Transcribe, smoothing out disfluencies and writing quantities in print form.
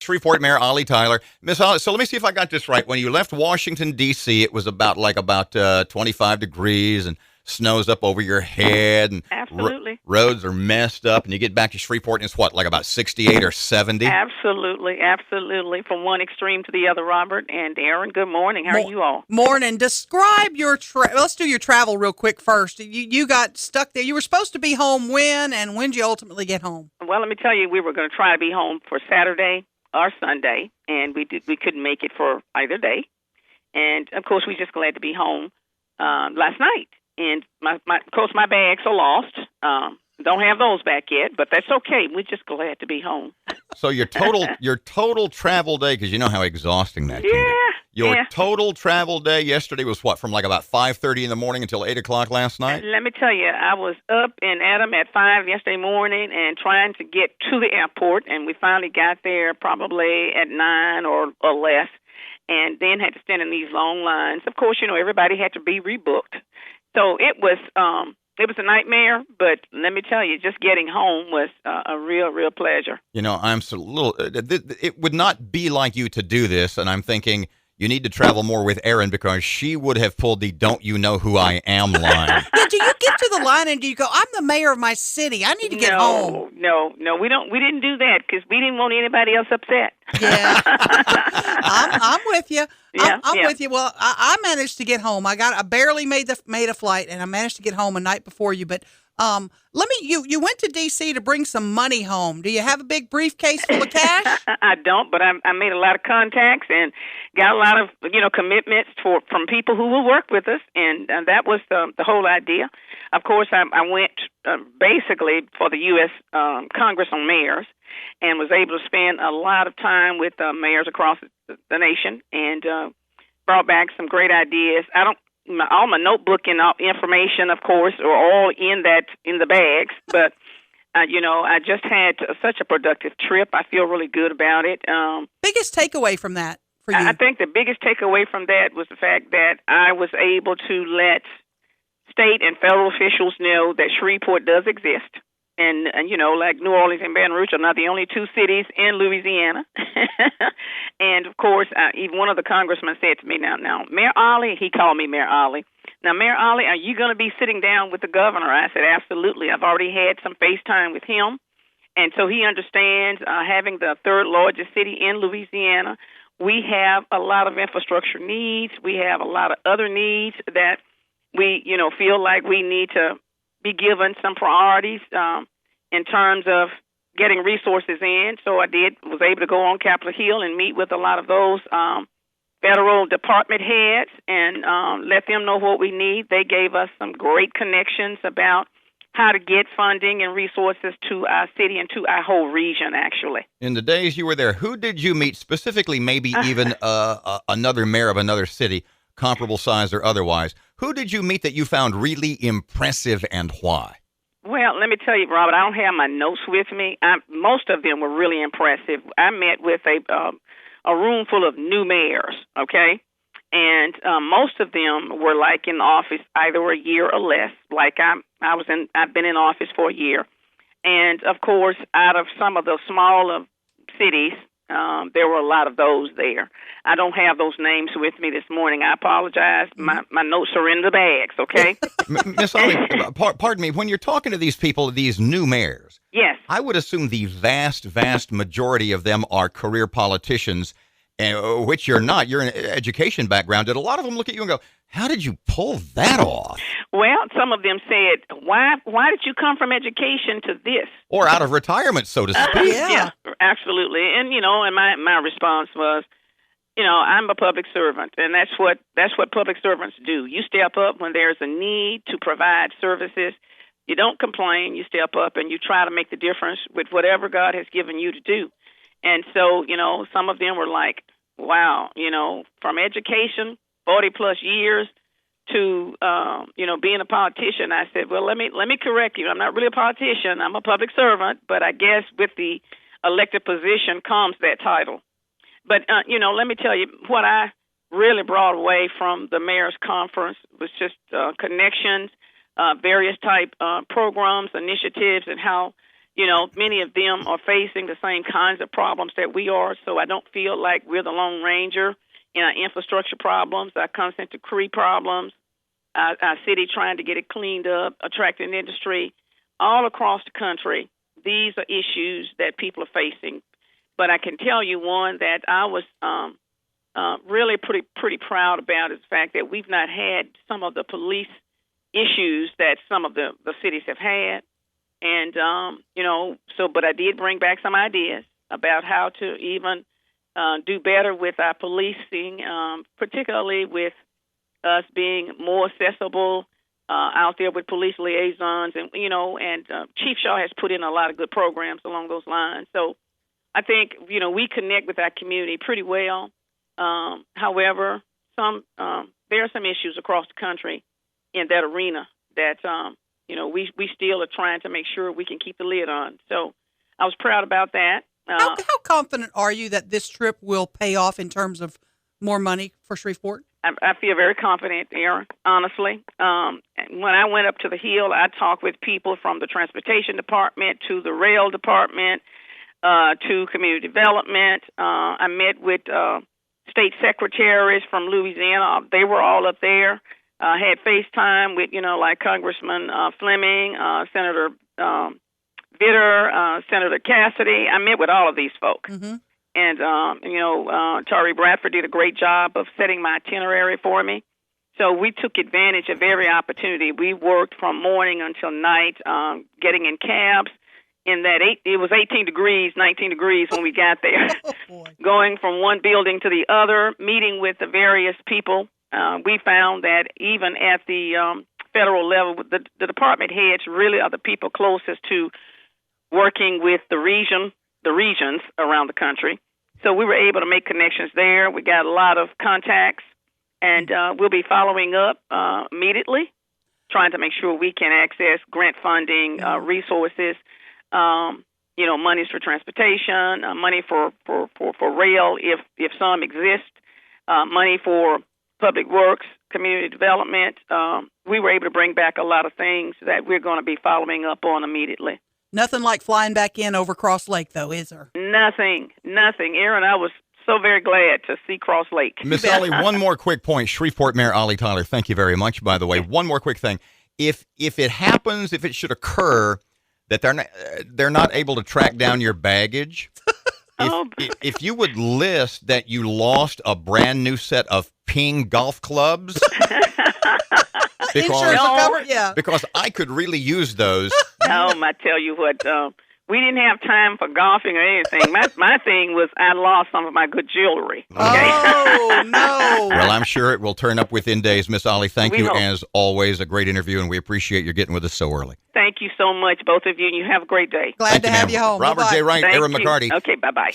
Shreveport Mayor Ollie Tyler. Miss Ollie, so let me see if I got this right. When you left Washington, D.C., it was about 25 degrees and snows up over your head and Absolutely. roads are messed up. And you get back to Shreveport and it's what, like about 68 or 70? Absolutely. From one extreme to the other, Robert and Erin. Good morning. How are you all? Morning. Describe your let's do your travel real quick first. You got stuck there. You were supposed to be home when did you ultimately get home? Well, let me tell you, we were going to try to be home for Saturday or Sunday, and we couldn't make it for either day. And, of course, we're just glad to be home last night. And, of course, my bags are lost. Don't have those back yet, but that's okay. We're just glad to be home. So your total travel day, because you know how exhausting that can be. Your total travel day yesterday was what, from about 5:30 in the morning until 8 o'clock last night? Let me tell you, I was up and at 'em at 5 yesterday morning and trying to get to the airport, and we finally got there probably at 9 or less, and then had to stand in these long lines. Of course, everybody had to be rebooked. So it was a nightmare, but let me tell you, just getting home was a real pleasure. I'm so little. It would not be like you to do this, and I'm thinking you need to travel more with Erin because she would have pulled the "Don't you know who I am" line. Yeah, do you get to the line and do you go, "I'm the mayor of my city. I need to get home"? No, we don't. We didn't do that because we didn't want anybody else upset. Yeah, I'm with you. Yeah, I'm with you. Well, I managed to get home. I barely made a flight, and I managed to get home a night before you. But you went to D.C. to bring some money home. Do you have a big briefcase full of cash? I don't, but I made a lot of contacts and got a lot of commitments from people who will work with us, and that was the whole idea. Of course, I went basically for the U.S. Congress on Mayors, and was able to spend a lot of time with mayors across the nation, and brought back some great ideas. All my notebook and all information, of course, are all in the bags. But I just had such a productive trip. I feel really good about it. Biggest takeaway from that for you? I think the biggest takeaway from that was the fact that I was able to let state and federal officials know that Shreveport does exist. And like New Orleans and Baton Rouge are not the only two cities in Louisiana. And, of course, even one of the congressmen said to me, now, Mayor Ollie, he called me Mayor Ollie. Now, Mayor Ollie, are you going to be sitting down with the governor? I said, absolutely. I've already had some FaceTime with him. And so he understands having the third largest city in Louisiana. We have a lot of infrastructure needs. We have a lot of other needs that we, feel like we need to be given some priorities in terms of getting resources in. So I was able to go on Capitol Hill and meet with a lot of those federal department heads and let them know what we need. They gave us some great connections about how to get funding and resources to our city and to our whole region, actually. In the days you were there, who did you meet specifically, maybe even another mayor of another city, comparable size or otherwise? Who did you meet that you found really impressive and why? Well, let me tell you, Robert, I don't have my notes with me. Most of them were really impressive. I met with a room full of new mayors, okay? And most of them were in the office either a year or less. I've been in office for a year. And, of course, out of some of the smaller cities, there were a lot of those there. I don't have those names with me this morning. I apologize. My notes are in the bags, okay? Miss Ollie, pardon me, when you're talking to these people, these new mayors, yes, I would assume the vast majority of them are career politicians, which you're not. You're an education background. Did a lot of them look at you and go, how did you pull that off? Well, some of them said, why did you come from education to this? Or out of retirement, so to speak. Yeah, absolutely. And, and my response was, I'm a public servant, and that's what public servants do. You step up when there's a need to provide services. You don't complain. You step up, and you try to make the difference with whatever God has given you to do. And so, some of them were like, wow, from education, 40-plus years, to, being a politician. I said, well, let me correct you. I'm not really a politician. I'm a public servant, but I guess with the elected position comes that title. But, let me tell you, what I really brought away from the mayor's conference was just connections, various type programs, initiatives, and how many of them are facing the same kinds of problems that we are. So I don't feel like we're the Lone Ranger in our infrastructure problems, our consent decree problems, our city trying to get it cleaned up, attracting industry. All across the country, these are issues that people are facing. But I can tell you one that I was really pretty proud about is the fact that we've not had some of the police issues that some of the cities have had. And, but I did bring back some ideas about how to even do better with our policing, particularly with us being more accessible out there with police liaisons. And Chief Shaw has put in a lot of good programs along those lines. So I think, we connect with our community pretty well. However, there are some issues across the country in that arena that, we still are trying to make sure we can keep the lid on. So I was proud about that. How confident are you that this trip will pay off in terms of more money for Shreveport? I feel very confident, Erin, honestly. When I went up to the Hill, I talked with people from the transportation department to the rail department to community development. I met with state secretaries from Louisiana. They were all up there. I had FaceTime with, like Congressman Fleming, Senator Vitter, Senator Cassidy. I met with all of these folks. Mm-hmm. And, Tari Bradford did a great job of setting my itinerary for me. So we took advantage of every opportunity. We worked from morning until night, getting in cabs. It was 18 degrees, 19 degrees when we got there, going from one building to the other, meeting with the various people. We found that even at the federal level, the department heads really are the people closest to working with the regions around the country. So we were able to make connections there. We got a lot of contacts, and we'll be following up immediately, trying to make sure we can access grant funding, resources, monies for transportation, money for rail if some exist, money for public works, community development. We were able to bring back a lot of things that we're going to be following up on immediately. Nothing like flying back in over Cross Lake, though, is there? Nothing. Erin, I was so very glad to see Cross Lake. Miss Ollie, one more quick point. Shreveport Mayor Ollie Tyler, thank you very much, by the way. One more quick thing. If it should occur that they're not able to track down your baggage, if you would list that you lost a brand new set of Ping golf clubs, because I could really use those. I tell you what, we didn't have time for golfing or anything. My thing was I lost some of my good jewelry. Okay? Oh, no. Well, I'm sure it will turn up within days. Miss Ollie, thank you as always. A great interview, and we appreciate you getting with us so early. Thank you so much, both of you, and you have a great day. Glad to have you home. Robert Bye-bye. J. Wright, Erin McCarty. Okay, bye-bye.